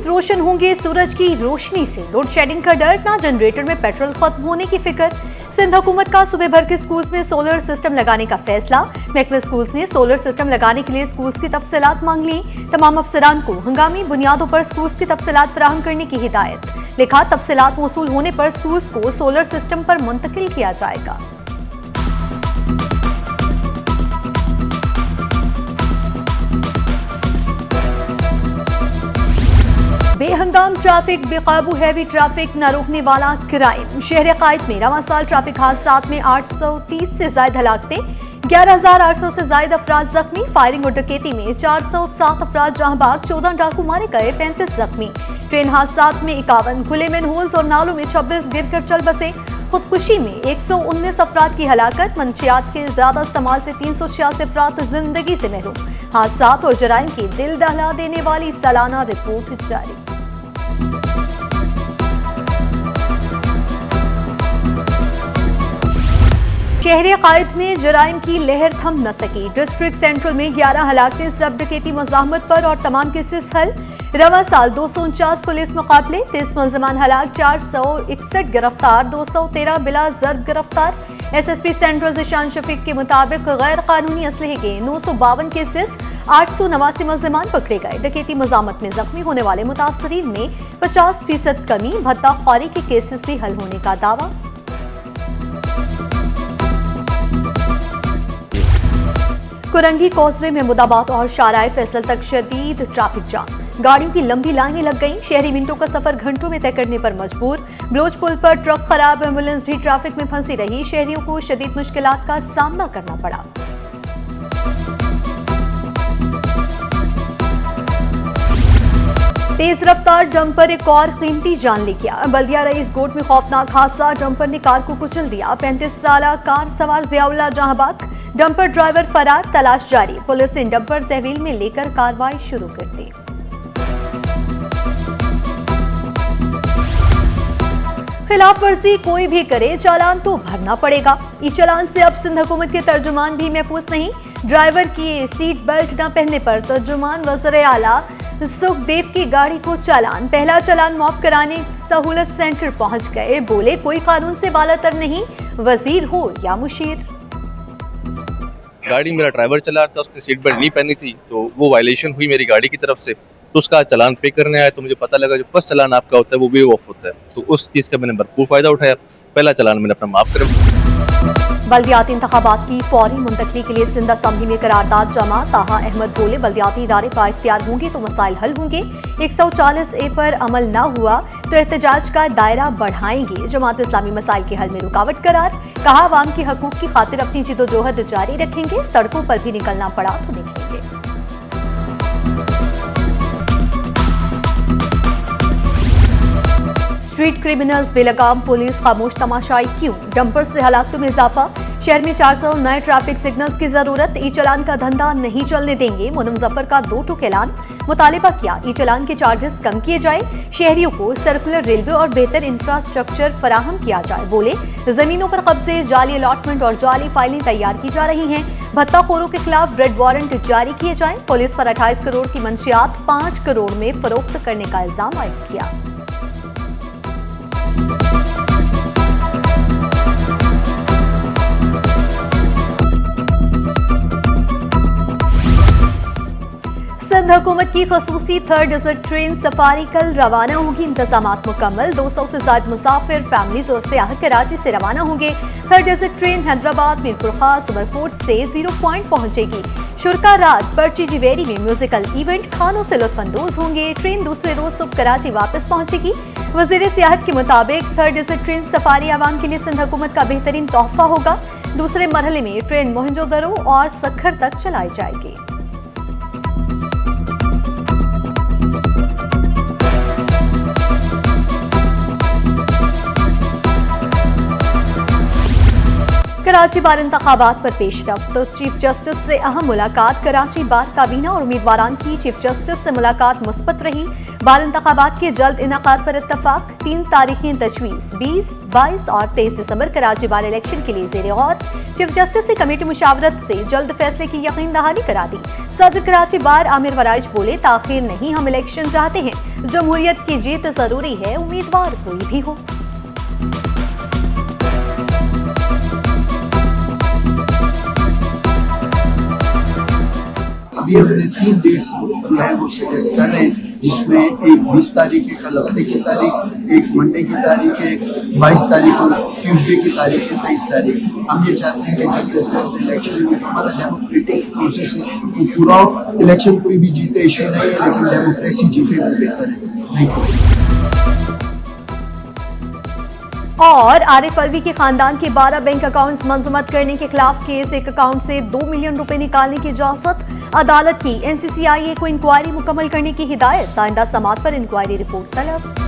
रोशन होंगे सूरज की रोशनी से, लोड शेडिंग का डर ना, जनरेटर में पेट्रोल खत्म होने की फिक्र। सिंध हुकूमत का सुबह भर के स्कूल्स में सोलर सिस्टम लगाने का फैसला। महकमा स्कूल्स ने सोलर सिस्टम लगाने के लिए स्कूल्स की तफसीलात मांग ली। तमाम अफसरान को हंगामी बुनियादों पर स्कूल्स की तफसीलात फराहम करने की हिदायत। लिखा, तफसीलात मौसूल होने पर स्कूल्स को सोलर सिस्टम पर मुंतकिल किया जाएगा। बेहंगाम ट्रैफिक, बेकाबू हैवी ट्रैफिक, न रोकने वाला क्राइम। शहर कायद में रवां साल ट्रैफिक हादसात में 830 से ज्यादा हलाकतें, 11,800 से ज्यादा अफराद जख्मी। फायरिंग और डकैती में 407 अफराद जहां भाग, 14 डाकू मारे गए, 35 जख्मी। ट्रेन हादसात में 51, खुले में होल्स और नालों में 26 गिरकर चल बसे। खुदकुशी में 119 अफराद की हलाकत। मंशियात के ज्यादा इस्तेमाल से 386 अफराद जिंदगी से महरूम। हादसात और जराइम की दिल दहला देने वाली सालाना रिपोर्ट जारी। शहर कायद में जराइम की लहर थम न सकी। डिस्ट्रिक्ट सेंट्रल में 11 हलाकतें, सब डकैती मज़ाहमत पर और तमाम केसेस हल। रवा साल 249 पुलिस मुकाबले, 30 मुलजमान हलाक, 461 गिरफ्तार, 213 बिला जर्ब गिरफ्तार। SSP सेंट्रल ज़िशान शफीक के मुताबिक गैर कानूनी असलहे के 952 केसेस, 889 मुलजमान पकड़े गए। डकैती मज़ाहमत में जख्मी होने वाले मुतासरीन में 50% कमी। भत्ता ख्वारी के केसेस भी हल होने का दावा। कुरंगी कॉजवे में मुदाबाद और शाराय फैसल तक शदीद ट्रैफिक जाम, गाड़ियों की लंबी लाइनें लग गईं। शहरी मिनटों का सफर घंटों में तय करने पर मजबूर। बलोच पुल पर ट्रक खराब, एम्बुलेंस भी ट्रैफिक में फंसी रही। शहरियों को शदीद मुश्किलात का सामना करना पड़ा। तेज रफ्तार डंपर एक और कीमती जान ले गया। बल्दिया रईस गोट में खौफनाक हादसा, डंपर ने कार को कुचल दिया। 35 साला कार सवार जियाउल्लाह जहां भाग, डंपर ड्राइवर फरार, तलाश जारी। पुलिस ने डंपर तहवील में लेकर कार्रवाई शुरू कर दी। खिलाफ वर्जी कोई भी करे, चालान तो भरना पड़ेगा। ई चालान से अब सिंध हुकूमत के तर्जुमान भी महफूज नहीं। ड्राइवर की सीट बेल्ट न पहनने पर तर्जुमान वज़ीर आला सुखदेव की गाड़ी को चालान। पहला चालान माफ कराने सहूलत सेंटर पहुंच गए। बोले, कोई कानून से बालातर नहीं, वजीर हो या मुशीर। गाड़ी मेरा ड्राइवर चला रहा था, उसने सीट बेल्ट नहीं पहनी थी, तो वो वायलेशन हुई मेरी गाड़ी की तरफ से। तो उसका चालान पे करने आया तो मुझे पता लगा जो फर्स्ट चालान आपका होता है वो वेव ऑफ होता है। तो उस चीज़ का मैंने भरपूर फायदा उठाया। पहला चालान मैंने अपना माफ कर। बल्दियाती इंतखाबात की फौरी मुंतकली के लिए सिंध असम्बली में करारदाद जमा। ताहा अहमद बोले, बल्दियाती इदारे बाइख्तियार होंगे तो मसाइल हल होंगे। 140A पर अमल न हुआ तो एहतजाज का दायरा बढ़ाएंगे। जमात इस्लामी मसाइल के हल में रुकावट करार। कहा, अवाम के हकूक की खातिर अपनी जिदोजहद जारी रखेंगे। सड़कों पर भी निकलना पड़ा तो निकलेंगे। स्ट्रीट क्रिमिनल्स बेलगाम, पुलिस खामोश तमाशाई क्यों? डंपर से हलाकतों में इजाफा। शहर में 400 नए ट्रैफिक सिग्नल्स की जरूरत। ई चालान का धंधा नहीं चलने देंगे। मुनम जफर का 2 टूक ऐलान। मुतालिबा किया, ई चालान के चार्जेस कम किए जाए। शहरियों को सर्कुलर रेलवे और बेहतर इंफ्रास्ट्रक्चर फराहम किया जाए। बोले, जमीनों पर कब्जे, जाली अलॉटमेंट और जाली फाइलें तैयार की जा रही हैं। भत्ताखोरों के खिलाफ रेड वारंट जारी किए जाए। पुलिस पर 28 करोड़ की मंशियात 5 करोड़ में फरोख्त करने का इल्जाम आयद किया। सिंध हुकूमत की खसूसी थर्ड डेजर्ट ट्रेन सफारी कल रवाना होगी। इंतजामात मुकम्मल। 200 से ज्यादा मुसाफिर, फैमिलीज और सयाह कराची से रवाना होंगे। Third desert train Hyderabad, Mirpur Khas, Umarkot से 0 पॉइंट पहुंचेगी। शुरका रात पर्ची जिवेरी में म्यूजिकल इवेंट, खानों से लुत्फानंदोज होंगे। ट्रेन दूसरे रोज सुबह कराची वापस पहुंचेगी। वजीर सियाहत के मुताबिक थर्ड डेजर्ट ट्रेन सफारी आवाम के लिए सिंध हुकूमत का बेहतरीन तोहफा होगा। दूसरे मरहले में ट्रेन मोहनजोदड़ो और सखर तक चलाई जाएगी। कराची बार इंतखाबात पर पेशरफ्त। तो चीफ जस्टिस से अहम मुलाकात। कराची बार काबीना और उम्मीदवारान की चीफ जस्टिस से मुलाकात मुस्बत रही। बार इंतखाबात के जल्द इनेकाद पर इत्तफाक। 3 तारीखें तजवीज़, 20, 22 और 23 दिसंबर कराची बार इलेक्शन के लिए ज़ेरे गौर। चीफ जस्टिस ने कमेटी मुशावरत से जल्द फैसले की यकीन दहानी करा दी। सदर कराची बार आमिर वराइज बोले, ताखिर नहीं, हम इलेक्शन चाहते हैं। जमहूरियत की जीत जरूरी है, उम्मीदवार कोई भी हो। अभी हमने 3 डेट्स जो है वो सजेस्ट कर रहे हैं, जिसमें एक 20 तारीख है कल हफ्ते की तारीख, एक मंडे की तारीख है 22 तारीख और ट्यूसडे की तारीख है 23 तारीख। हम ये चाहते हैं कि जल्द से जल्द इलेक्शन में हमारा डेमोक्रेटिक प्रोसेस है वो पूरा हो। इलेक्शन कोई भी जीते इशू नहीं है, लेकिन डेमोक्रेसी जीते वो बेहतर है। Thank you. और आरिफ अलवी के खानदान के 12 बैंक अकाउंट्स मंजूमत करने के खिलाफ केस, एक अकाउंट से 2 मिलियन रुपए निकालने की इजाजत अदालत की। एनसीसीआईए को इंक्वायरी मुकम्मल करने की हिदायत, आइंदा समाअत पर इंक्वायरी रिपोर्ट तलब।